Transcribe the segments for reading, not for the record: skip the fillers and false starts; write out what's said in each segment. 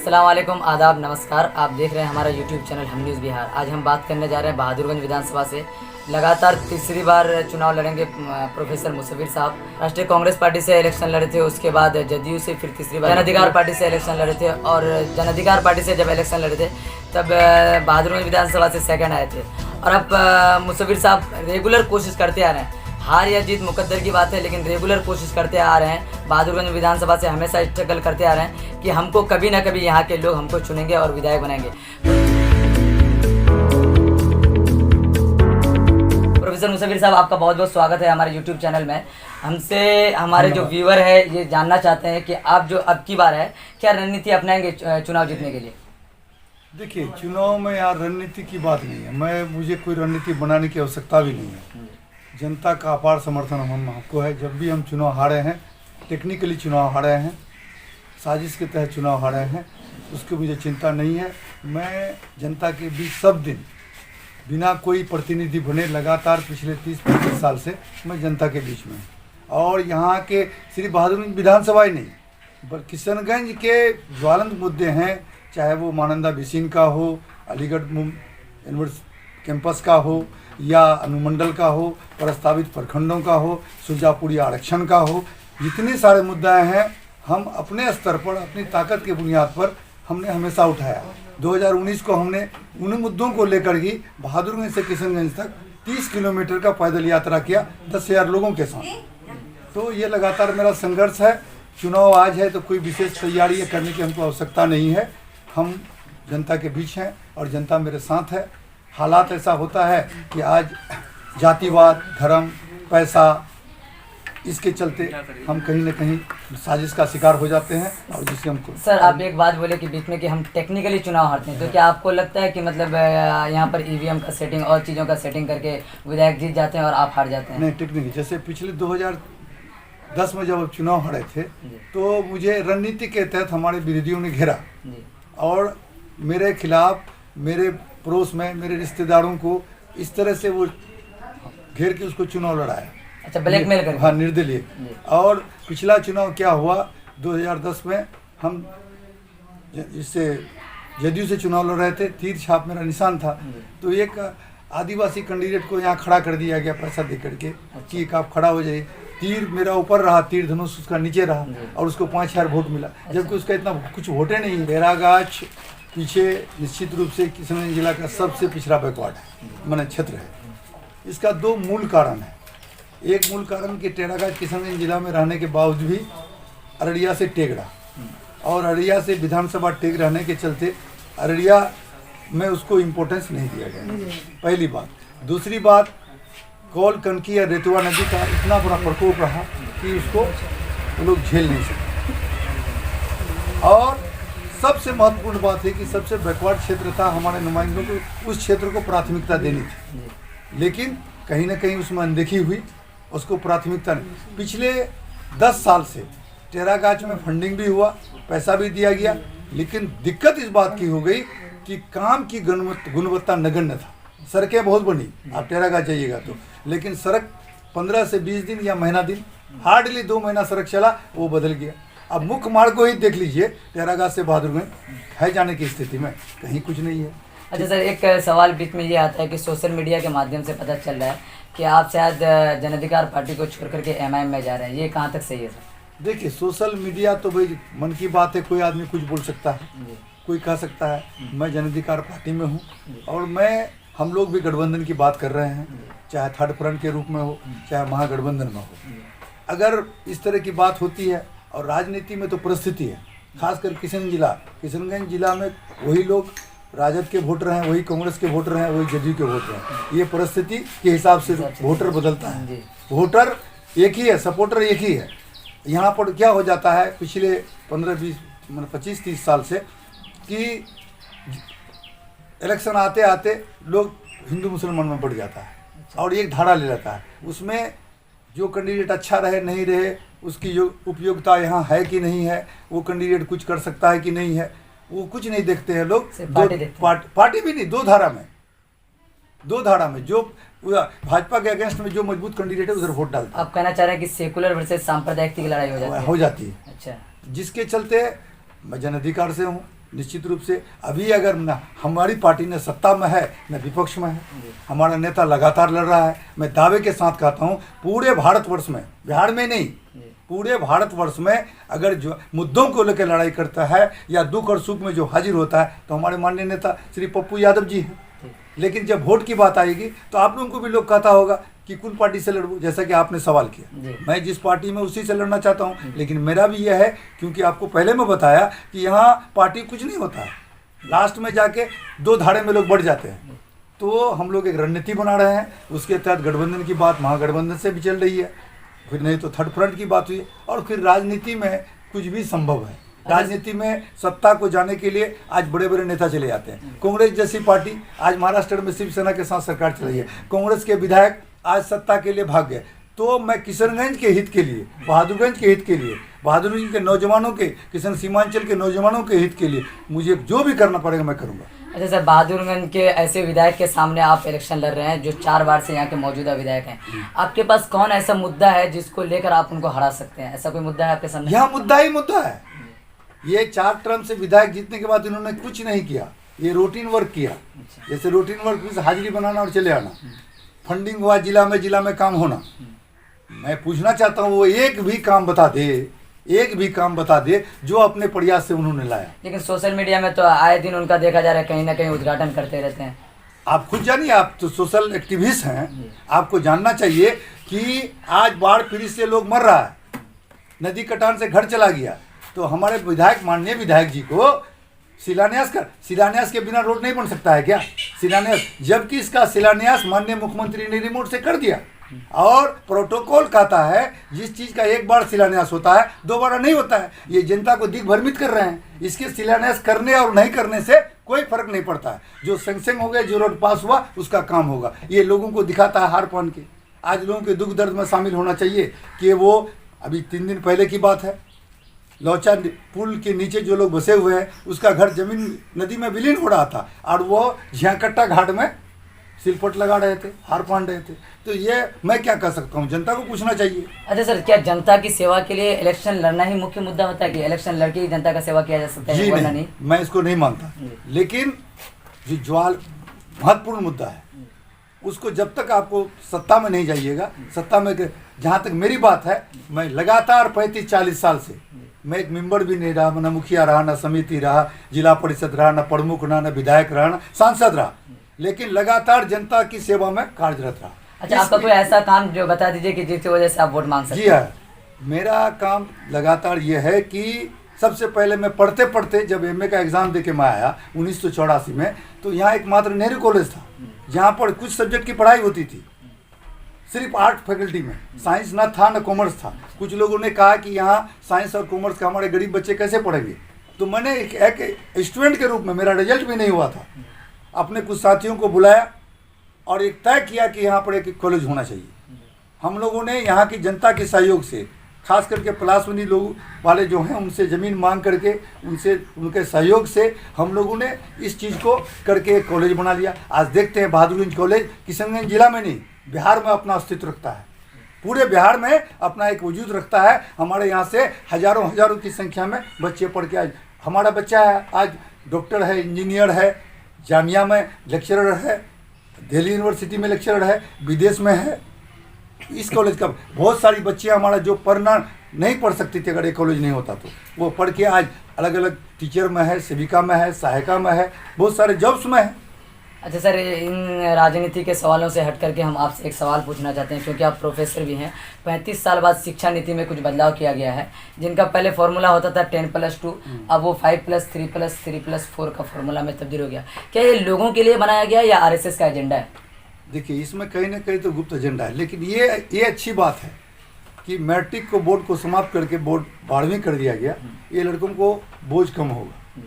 अस्सलाम वालेकुम, आदाब, नमस्कार। आप देख रहे हैं हमारा यूट्यूब चैनल हम न्यूज़ बिहार। आज हम बात करने जा रहे हैं बहादुरगंज विधानसभा से लगातार तीसरी बार चुनाव लड़ेंगे प्रोफेसर मुसव्विर साहब। राष्ट्रीय कांग्रेस पार्टी से इलेक्शन लड़े थे, उसके बाद जदयू से फिर तीसरी बार जन अधिकार पार्टी से इलेक्शन लड़े थे, और जन अधिकार पार्टी से जब इलेक्शन लड़े थे तब बहादुरगंज विधानसभा से सेकंड आए थे। और अब मुसव्विर साहब रेगुलर कोशिश करते आ रहे हैं। हार या जीत मुकद्दर की बात है, लेकिन रेगुलर कोशिश करते आ रहे हैं। बहादुरगंज विधानसभा से हमेशा स्ट्रगल करते आ रहे हैं कि हमको कभी ना कभी यहाँ के लोग हमको चुनेंगे और विधायक बनाएंगे। प्रोफेसर मुसव्विर साहब, आपका बहुत बहुत स्वागत है हमारे यूट्यूब चैनल में। हमसे हमारे जो व्यूअर है ये जानना चाहते हैं कि आप जो अब की बार है क्या रणनीति अपनाएंगे चुनाव जीतने के लिए? देखिए, चुनाव में यार रणनीति की बात नहीं है। मुझे कोई रणनीति बनाने की आवश्यकता भी नहीं है। जनता का अपार समर्थन हमको है। जब भी हम चुनाव हारे हैं, टेक्निकली चुनाव हारे हैं, साजिश के तहत चुनाव हारे हैं, उसकी मुझे चिंता नहीं है। मैं जनता के बीच सब दिन बिना कोई प्रतिनिधि बने लगातार पिछले 30-35 साल से मैं जनता के बीच में हूँ। और यहाँ के सिर्फ बहादुरगंज विधानसभा ही नहीं, किशनगंज के ज्वलंत मुद्दे हैं, चाहे वो मानंदा बेसिन का हो, अलीगढ़ यूनिवर्सिटी कैंपस का हो, या अनुमंडल का हो, प्रस्तावित प्रखंडों का हो, सुरजापुरी आरक्षण का हो, जितने सारे मुद्दे हैं हम अपने स्तर पर अपनी ताकत के बुनियाद पर हमने हमेशा उठाया। 2019 को हमने उन मुद्दों को लेकर ही बहादुरगंज से किशनगंज तक 30 किलोमीटर का पैदल यात्रा किया 10,000 लोगों के साथ। तो ये लगातार मेरा संघर्ष है। चुनाव आज है तो कोई विशेष तैयारी करने की हमको आवश्यकता नहीं है। हम जनता के बीच हैं और जनता मेरे साथ है। हालात ऐसा होता है कि आज जातिवाद, धर्म, पैसा, इसके चलते हम कहीं ना कहीं साजिश का शिकार हो जाते हैं। और जिससे हमको सर, आप एक बात बोले कि बीच में कि हम टेक्निकली चुनाव हारते हैं, तो क्या आपको लगता है कि मतलब यहाँ पर ईवीएम का सेटिंग और चीज़ों का सेटिंग करके विधायक जीत जाते हैं और आप हार जाते हैं? नहीं, टेक्निकली जैसे पिछले 2010 में जब चुनाव हारे थे तो मुझे रणनीति के तहत हमारे विरोधियों ने घेरा और मेरे खिलाफ, मेरे पड़ोस में मेरे रिश्तेदारों को इस तरह से वो घेर के उसको चुनाव लड़ाया। अच्छा, ब्लैकमेल करके? हाँ, निर्दलीय। और पिछला चुनाव क्या हुआ, 2010 में हम इससे जदयू से चुनाव लड़ रहे थे। तीर छाप मेरा निशान था, तो एक आदिवासी कैंडिडेट को यहाँ खड़ा कर दिया गया पैसा दे करके कि आप खड़ा हो जाइए। तीर मेरा ऊपर रहा, तीर धनुष उसका नीचे रहा और उसको 5,000 वोट मिला, जबकि उसका इतना कुछ वोटे नहीं। बेरागाछ पीछे निश्चित रूप से किशनगंज जिला का सबसे पिछड़ा बैकवर्ड है, माने क्षेत्र है। इसका दो मूल कारण है। एक मूल कारण कि टेरागाछ किशनगंज जिला में रहने के बावजूद भी अररिया से टेक रहा और अररिया से विधानसभा टेक रहने के चलते अररिया में उसको इम्पोर्टेंस नहीं दिया गया, पहली बात। दूसरी बात, कौल कनकी या रेतुआ नदी का इतना बड़ा प्रकोप रहा कि उसको वो लोग झेल नहीं सकते। और सबसे महत्वपूर्ण बात है कि सबसे बैकवर्ड क्षेत्र था, हमारे नुमाइंदों को उस क्षेत्र को प्राथमिकता देनी थी, लेकिन कहीं ना कहीं उसमें अनदेखी हुई, उसको प्राथमिकता नहीं। पिछले 10 साल से टेरागाछ में फंडिंग भी हुआ, पैसा भी दिया गया, लेकिन दिक्कत इस बात की हो गई कि काम की गुणवत्ता नगण्य था। सड़कें बहुत बनी, आप टेरागाछ जाइएगा तो, लेकिन सड़क 15 से 20 दिन या महीना दिन, हार्डली 2 महीना सड़क चला, वो बदल गया। अब मुख्य मार्ग को ही देख लीजिए, टेरागाछ से बहादुरगंज है जाने की स्थिति में कहीं कुछ नहीं है। अच्छा सर, एक सवाल बीच में ये आता है कि सोशल मीडिया के माध्यम से पता चल रहा है कि आप शायद जन अधिकार पार्टी को छोड़ करके एमआईएम में जा रहे हैं, ये कहाँ तक सही है सर? देखिए, सोशल मीडिया तो भाई मन की बात है, कोई आदमी कुछ बोल सकता है, कोई कह सकता है। मैं जन अधिकार पार्टी में हूँ और हम लोग भी गठबंधन की बात कर रहे हैं, चाहे थर्ड फ्रंट के रूप में हो, चाहे महागठबंधन में हो। अगर इस तरह की बात होती है, और राजनीति में तो परिस्थिति है, खासकर किशनगंज जिला में वही लोग राजद के वोटर हैं, वही कांग्रेस के वोटर हैं, वही जदयू के वोटर हैं। ये परिस्थिति के हिसाब से वोटर बदलता है। वोटर एक ही है, सपोर्टर एक ही है। यहाँ पर क्या हो जाता है पिछले 25-30 साल से कि इलेक्शन आते आते लोग हिंदू मुसलमान में बढ़ जाता है और एक धारा ले लेता है। उसमें जो कैंडिडेट अच्छा रहे नहीं रहे, उसकी जो उपयोगिता यहाँ है कि नहीं है, वो कैंडिडेट कुछ कर सकता है कि नहीं है, वो कुछ नहीं देखते हैं लोग। पार्टी भी नहीं, दो धारा में जो भाजपा के अगेंस्ट में जो मजबूत कैंडिडेट है उधर वोट डालते हैं। आप कहना चाह रहे हैं कि सेकुलर वर्सेस सांप्रदायिक की लड़ाई हो जाती है? हो जाती है। अच्छा, जिसके चलते मैं जन अधिकार से हूँ, निश्चित रूप से अभी अगर न हमारी पार्टी न सत्ता में है न विपक्ष में है, हमारा नेता लगातार लड़ रहा है। मैं दावे के साथ कहता हूँ पूरे भारतवर्ष में, बिहार में नहीं, पूरे भारतवर्ष में अगर जो मुद्दों को लेकर लड़ाई करता है या दुख और सुख में जो हाजिर होता है तो हमारे माननीय नेता श्री पप्पू यादव जी हैं। लेकिन जब वोट की बात आएगी तो आप लोगों को भी लोग कहता होगा कि कौन पार्टी से लड़ूं, जैसा कि आपने सवाल किया। मैं जिस पार्टी में उसी से लड़ना चाहता हूं, लेकिन मेरा भी यह है, क्योंकि आपको पहले मैं बताया कि यहाँ पार्टी कुछ नहीं होता है, लास्ट में जाके 2 धाड़े में लोग बढ़ जाते हैं। तो हम लोग एक रणनीति बना रहे हैं, उसके तहत गठबंधन की बात महागठबंधन से भी चल रही है, फिर नहीं तो थर्ड फ्रंट की बात हुई, और फिर राजनीति में कुछ भी संभव है। राजनीति में सत्ता को जाने के लिए आज बड़े बड़े नेता चले जाते हैं। कांग्रेस जैसी पार्टी आज महाराष्ट्र में शिवसेना के साथ सरकार चल रही है, कांग्रेस के विधायक आज सत्ता के लिए भाग गए। तो मैं किशनगंज के हित के लिए, बहादुरगंज के हित के लिए, बहादुरगंज के नौजवानों के, किशन सीमांचल के नौजवानों के हित के लिए मुझे जो भी करना पड़ेगा मैं करूँगा। अच्छा सर, बहादुरगंज के ऐसे विधायक के सामने आप इलेक्शन लड़ रहे हैं जो 4 बार से यहाँ के मौजूदा विधायक हैं, आपके पास कौन ऐसा मुद्दा है जिसको लेकर आप उनको हरा सकते हैं? ऐसा कोई मुद्दा है आपके सामने? यह मुद्दा ही मुद्दा है। ये 4 टर्म से विधायक जीतने के बाद इन्होंने कुछ नहीं किया, ये रूटीन वर्क किया। जैसे रूटीन वर्क हाजिरी बनाना और चले आना, फंडिंग हुआ जिला में काम होना। मैं पूछना चाहता हूँ वो एक भी काम बता दे, एक भी काम बता दे जो अपने प्रयास से उन्होंने लाया। लेकिन सोशल मीडिया में तो आए दिन उनका देखा जा रहा है, कहीं ना कहीं उद्घाटन करते रहते हैं। आप खुद जानिए, आप तो सोशल एक्टिविस्ट हैं, आपको जानना चाहिए कि आज बाढ़ पीड़ित से लोग मर रहा है, नदी कटान से घर चला गया, तो हमारे विधायक, माननीय विधायक जी को शिलान्यास के बिना रोड नहीं बन सकता है क्या? शिलान्यास, जबकि इसका शिलान्यास माननीय मुख्यमंत्री ने रिमोट से कर दिया। और प्रोटोकॉल कहता है जिस चीज का एक बार शिलान्यास होता है दोबारा नहीं होता है। ये जनता को दिग्भ्रमित कर रहे हैं। इसके शिलान्यास करने और नहीं करने से कोई फर्क नहीं पड़ता है। जो सैंक्शन हो गया, जो रोड पास हुआ उसका काम होगा। ये लोगों को दिखाता है हार पान के। आज लोगों के दुख दर्द में शामिल होना चाहिए कि वो अभी 3 दिन पहले की बात है, लौचा पुल के नीचे जो लोग बसे हुए हैं उसका घर जमीन नदी में विलीन हो रहा था और वो झियाकट्टा घाट में सिलपट लगा रहे थे, हार मान रहे थे। तो ये मैं क्या कर सकता हूँ, जनता को पूछना चाहिए। अच्छा सर, क्या जनता की सेवा के लिए इलेक्शन लड़ना ही मुख्य मुद्दा होता है कि इलेक्शन लड़के ही जनता का सेवा किया जा सकता है? जी नहीं, मैं इसको नहीं मानता। लेकिन जो ज्वाल महत्वपूर्ण मुद्दा है उसको जब तक आपको सत्ता में नहीं जाइएगा, सत्ता में जहाँ तक मेरी बात है, मैं लगातार 35-40 साल से मैं एक मेंबर भी नहीं रहा, न मुखिया रहा, न समिति रहा, जिला परिषद रहा, न प्रमुख रहा, न विधायक रहा, न सांसद रहा, लेकिन लगातार जनता की सेवा में कार्यरत रहा। अच्छा, आपका कोई ऐसा काम जो बता दीजिए कि जिसकी वजह से आप वोट मांग सकते हैं? जी हाँ, मेरा काम लगातार ये है कि सबसे पहले मैं पढ़ते पढ़ते जब एमए का एग्ज़ाम दे के मैं आया 1984 में, तो यहाँ एक मात्र नेहरू कॉलेज था जहाँ पर कुछ सब्जेक्ट की पढ़ाई होती थी, सिर्फ आर्ट फैकल्टी में, साइंस ना था न कॉमर्स था। कुछ लोगों ने कहा कि यहाँ साइंस और कॉमर्स का हमारे गरीब बच्चे कैसे पढ़ेंगे। तो मैंने एक स्टूडेंट के रूप में, मेरा रिजल्ट भी नहीं हुआ था, अपने कुछ साथियों को बुलाया और एक तय किया कि यहाँ पर एक कॉलेज होना चाहिए। हम लोगों ने यहाँ की जनता के सहयोग से, खास करके पलासवनी लोग वाले जो हैं उनसे ज़मीन मांग करके, उनके सहयोग से हम लोगों ने इस चीज़ को करके एक कॉलेज बना लिया। आज देखते हैं बहादुरगंज कॉलेज किशनगंज जिला में नहीं, बिहार में अपना अस्तित्व रखता है, पूरे बिहार में अपना एक वजूद रखता है। हमारे यहाँ से हजारों की संख्या में बच्चे पढ़ के, आज हमारा बच्चा है, आज डॉक्टर है, इंजीनियर है, जामिया में लेक्चरर है, दिल्ली यूनिवर्सिटी में लेक्चरर है, विदेश में है। इस कॉलेज का बहुत सारी बच्चियाँ हमारा जो पढ़ना नहीं पढ़ सकती थी, अगर ये कॉलेज नहीं होता तो वो पढ़ के आज अलग अलग टीचर में है, सेविका में है, सहायिका में है, बहुत सारे जॉब्स में है। अच्छा सर, इन राजनीति के सवालों से हट करके हम आपसे एक सवाल पूछना चाहते हैं, क्योंकि आप प्रोफेसर भी हैं। 35 साल बाद शिक्षा नीति में कुछ बदलाव किया गया है, जिनका पहले फॉर्मूला होता था 10+2, अब वो 5+3+3+4 का फॉर्मूला में तब्दील हो गया। क्या ये लोगों के लिए बनाया गया या आरएसएस का एजेंडा है? देखिए, इसमें कहीं ना कहीं तो गुप्त एजेंडा है, लेकिन ये अच्छी बात है कि मैट्रिक को, बोर्ड को समाप्त करके बोर्ड 12वीं कर दिया गया। ये लड़कों को बोझ कम होगा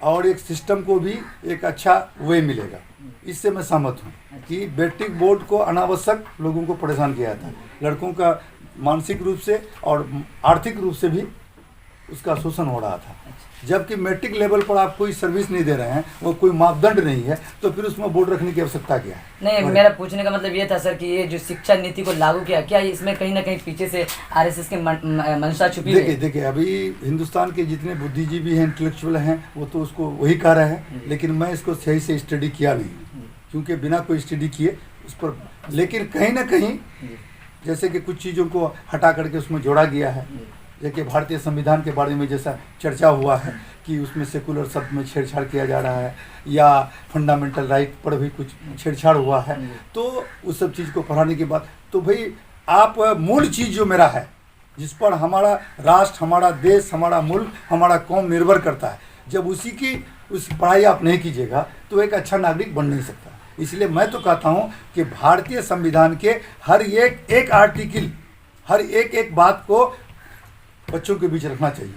और एक सिस्टम को भी एक अच्छा वे मिलेगा। इससे मैं सहमत हूँ कि मैट्रिक बोर्ड को अनावश्यक लोगों को परेशान किया था, लड़कों का मानसिक रूप से और आर्थिक रूप से भी उसका शोषण हो रहा था। जबकि मैट्रिक लेवल पर आप कोई सर्विस नहीं दे रहे हैं, वो कोई मापदंड नहीं है, तो फिर उसमें बोर्ड रखने की आवश्यकता क्या है? नहीं, मेरा पूछने का मतलब ये था सर कि ये जो शिक्षा नीति को लागू किया, क्या इसमें कहीं ना कहीं पीछे से आरएसएस की मंशा छुपी हुई है? देखिए अभी हिंदुस्तान के जितने बुद्धिजीवी हैं, इंटेलेक्चुअल हैं, वो तो उसको वही कह रहे हैं, लेकिन मैं इसको सही से स्टडी किया नहीं, क्योंकि बिना कोई स्टडी किए उस पर, लेकिन कहीं ना कहीं जैसे कि कुछ चीज़ों को हटा करके उसमें जोड़ा गया है। जैसे भारतीय संविधान के बारे में जैसा चर्चा हुआ है कि उसमें सेकुलर शब्द में छेड़छाड़ किया जा रहा है, या फंडामेंटल राइट पर भी कुछ छेड़छाड़ हुआ है, तो उस सब चीज़ को पढ़ाने के बाद तो भाई आप मूल चीज़ जो मेरा है, जिस पर हमारा राष्ट्र, हमारा देश, हमारा मुल्क, हमारा कौम निर्भर करता है, जब उस पढ़ाई आप नहीं कीजिएगा तो एक अच्छा नागरिक बन नहीं सकता। इसलिए मैं तो कहता हूँ कि भारतीय संविधान के हर एक आर्टिकल, हर एक बात को बच्चों के बीच रखना चाहिए।